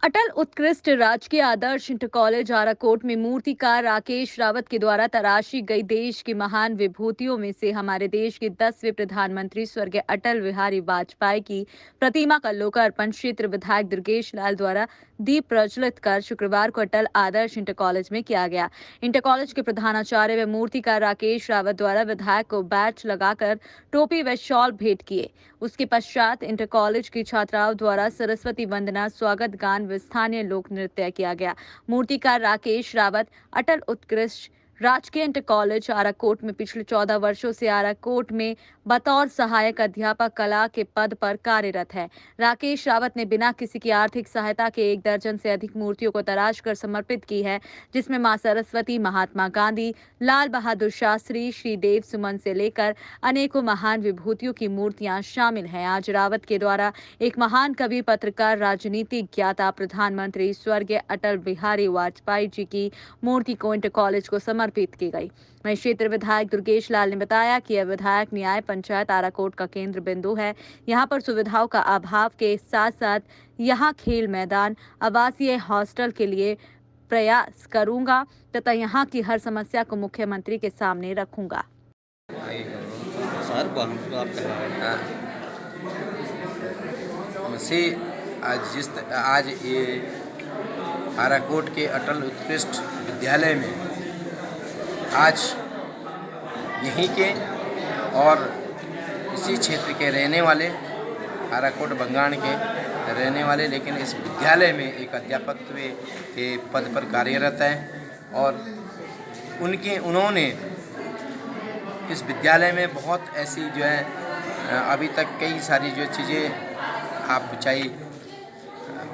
अटल उत्कृष्ट राजकीय आदर्श inter college Arakot में मूर्तिकार राकेश रावत के द्वारा तराशी गई देश की महान विभूतियों में से हमारे देश के 10वें प्रधानमंत्री स्वर्गीय अटल बिहारी वाजपेयी की प्रतिमा का लोकार्पण क्षेत्र विधायक दुर्गेश लाल द्वारा दीप प्रज्वलित कर शुक्रवार को अटल आदर्श इंटर कॉलेज में किया गया। इंटर कॉलेज के प्रधानाचार्य व मूर्तिकार राकेश रावत द्वारा विधायक को बैच लगाकर टोपी व शॉल भेंट किए। उसके पश्चात इंटर कॉलेज की छात्राओं द्वारा सरस्वती वंदना, स्वागत गान व स्थानीय लोक नृत्य किया गया। मूर्तिकार राकेश रावत अटल उत्कृष्ट राजकीय इंटर कॉलेज आराकोट में पिछले 14 वर्षों से आराकोट में बतौर सहायक अध्यापक कला के पद पर कार्यरत है। राकेश रावत ने बिना किसी की आर्थिक सहायता के 1 दर्जन से अधिक मूर्तियों को तराश कर समर्पित की है, जिसमें मां सरस्वती, महात्मा गांधी, लाल बहादुर शास्त्री, श्रीदेव सुमन से लेकर अनेकों महान विभूतियों की मूर्तियां शामिल हैं। आज रावत के द्वारा एक महान कवि, पत्रकार, राजनीतिक ज्ञाता, प्रधानमंत्री स्वर्गीय अटल बिहारी वाजपेयी जी की मूर्ति को इंटर कॉलेज को समर्पित की गई। वहीं क्षेत्र विधायक दुर्गेश लाल ने बताया कि यह विधायक न्याय पंचायत आराकोट का केंद्र बिंदु है। यहाँ पर सुविधाओं का अभाव के साथ साथ यहाँ खेल मैदान, आवासीय हॉस्टल के लिए प्रयास करूंगा तथा यहाँ की हर समस्या को मुख्यमंत्री के सामने रखूंगा। सर मुझसे आज ये आराकोट के अटल उत्कृष्ट विद्यालय में आज यहीं के और इसी क्षेत्र के रहने वाले, आराकोट बंगाण के रहने वाले, लेकिन इस विद्यालय में एक अध्यापक के पद पर कार्यरत हैं और उन्होंने इस विद्यालय में बहुत ऐसी जो है अभी तक कई सारी जो चीज़ें, आप चाहे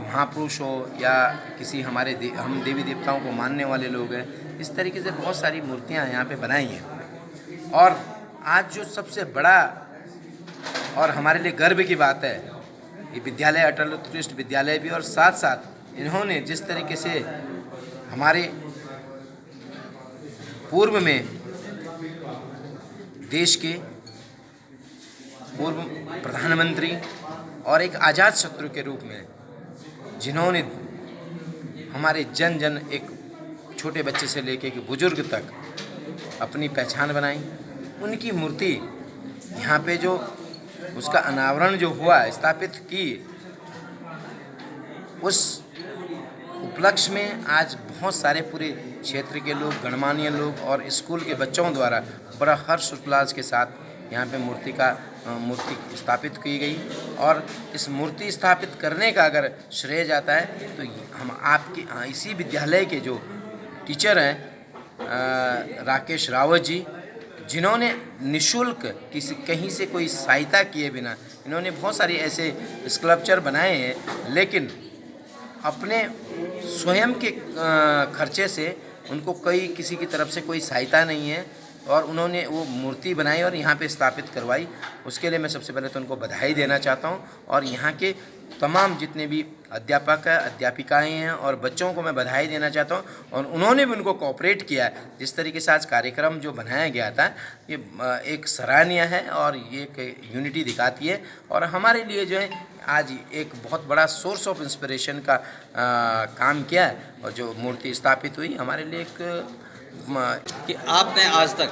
महापुरुष हो या किसी हम देवी देवताओं को मानने वाले लोग हैं, इस तरीके से बहुत सारी मूर्तियां यहाँ पे बनाई हैं। और आज जो सबसे बड़ा और हमारे लिए गर्व की बात है, ये विद्यालय अटल उत्कृष्ट विद्यालय भी, और साथ साथ इन्होंने जिस तरीके से हमारे पूर्व में देश के पूर्व प्रधानमंत्री और एक आज़ाद शत्रु के रूप में जिन्होंने हमारे जन जन, एक छोटे बच्चे से लेकर के बुजुर्ग तक अपनी पहचान बनाई, उनकी मूर्ति यहाँ पे जो उसका अनावरण जो हुआ, स्थापित की, उस उपलक्ष्य में आज बहुत सारे पूरे क्षेत्र के लोग, गणमान्य लोग और स्कूल के बच्चों द्वारा बड़ा हर्ष उल्लास के साथ यहाँ पे मूर्ति स्थापित की गई। और इस मूर्ति स्थापित करने का अगर श्रेय जाता है तो हम आपके इसी विद्यालय के जो टीचर हैं राकेश रावत जी, जिन्होंने निःशुल्क कहीं से कोई सहायता किए बिना इन्होंने बहुत सारी ऐसे स्कल्पचर बनाए हैं, लेकिन अपने स्वयं के खर्चे से, उनको किसी की तरफ से कोई सहायता नहीं है, और उन्होंने वो मूर्ति बनाई और यहाँ पे स्थापित करवाई। उसके लिए मैं सबसे पहले तो उनको बधाई देना चाहता हूँ, और यहाँ के तमाम जितने भी अध्यापक हैं, अध्यापिकाएँ हैं और बच्चों को मैं बधाई देना चाहता हूँ। और उन्होंने भी उनको कोऑपरेट किया है। जिस तरीके से आज कार्यक्रम जो बनाया गया था, ये एक सराहनीय है और ये एक यूनिटी दिखाती है, और हमारे लिए जो है आज एक बहुत बड़ा सोर्स ऑफ इंस्पिरेशन का काम किया है। और जो मूर्ति स्थापित हुई हमारे लिए एक कि आपने आज तक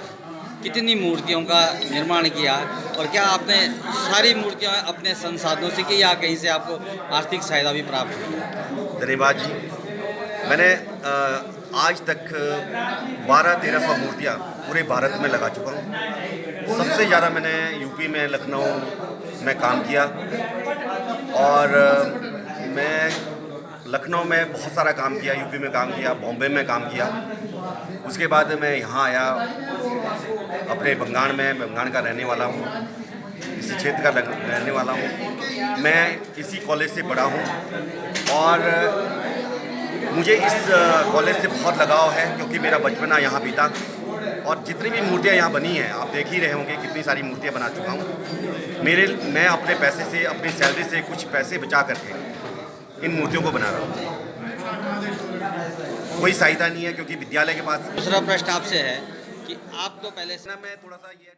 कितनी मूर्तियों का निर्माण किया, और क्या आपने सारी मूर्तियां अपने संसाधनों से की या कहीं से आपको आर्थिक सहायता भी प्राप्त हुई? धन्यवाद जी। मैंने आज तक 1200-1300 मूर्तियां पूरे भारत में लगा चुका हूं। सबसे ज़्यादा मैंने यूपी में, लखनऊ में काम किया, और मैं लखनऊ में बहुत सारा काम किया, यूपी में काम किया, बॉम्बे में काम किया। उसके बाद मैं यहाँ आया अपने बंगाण में। बंगाण का रहने वाला हूँ, इसी क्षेत्र का रहने वाला हूँ। मैं इसी कॉलेज से पढ़ा हूँ और मुझे इस कॉलेज से बहुत लगाव है, क्योंकि मेरा बचपना यहाँ बीता। और जितनी भी मूर्तियाँ यहाँ बनी हैं, आप देख ही रहे होंगे कितनी सारी मूर्तियाँ बना चुका हूँ। मैं अपने पैसे से, अपनी सैलरी से कुछ पैसे बचा करके इन मूर्तियों को बना रहा हूँ। कोई सहायता नहीं है, क्योंकि विद्यालय के पास। दूसरा प्रश्न आपसे है कि आप तो पहले से मैं थोड़ा सा ये